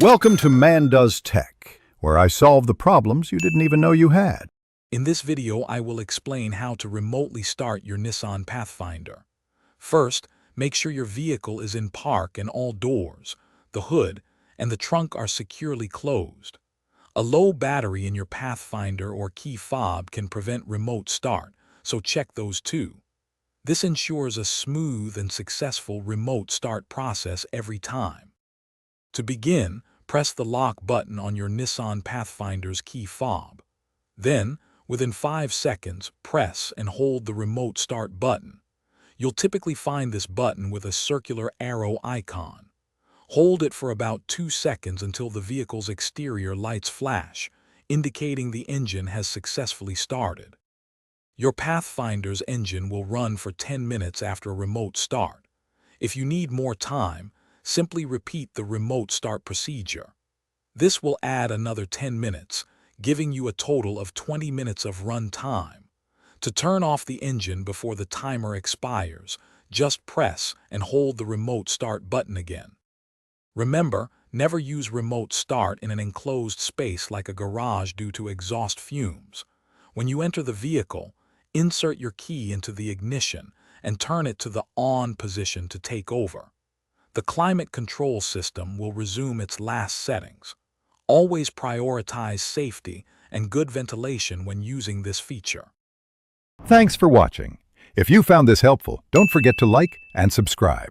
Welcome to Man Does Tech, where I solve the problems you didn't even know you had. In this video, I will explain how to remotely start your Nissan Pathfinder. First, make sure your vehicle is in park and all doors, the hood, and the trunk are securely closed. A low battery in your Pathfinder or key fob can prevent remote start, so check those too. This ensures a smooth and successful remote start process every time. To begin, press the lock button on your Nissan Pathfinder's key fob. Then, within 5 seconds, press and hold the remote start button. You'll typically find this button with a circular arrow icon. Hold it for about 2 seconds until the vehicle's exterior lights flash, indicating the engine has successfully started. Your Pathfinder's engine will run for 10 minutes after a remote start. If you need more time, simply repeat the remote start procedure. This will add another 10 minutes, giving you a total of 20 minutes of run time. To turn off the engine before the timer expires, just press and hold the remote start button again. Remember, never use remote start in an enclosed space like a garage due to exhaust fumes. When you enter the vehicle, insert your key into the ignition and turn it to the on position to take over. The climate control system will resume its last settings. Always prioritize safety and good ventilation when using this feature. Thanks for watching. If you found this helpful, don't forget to like and subscribe.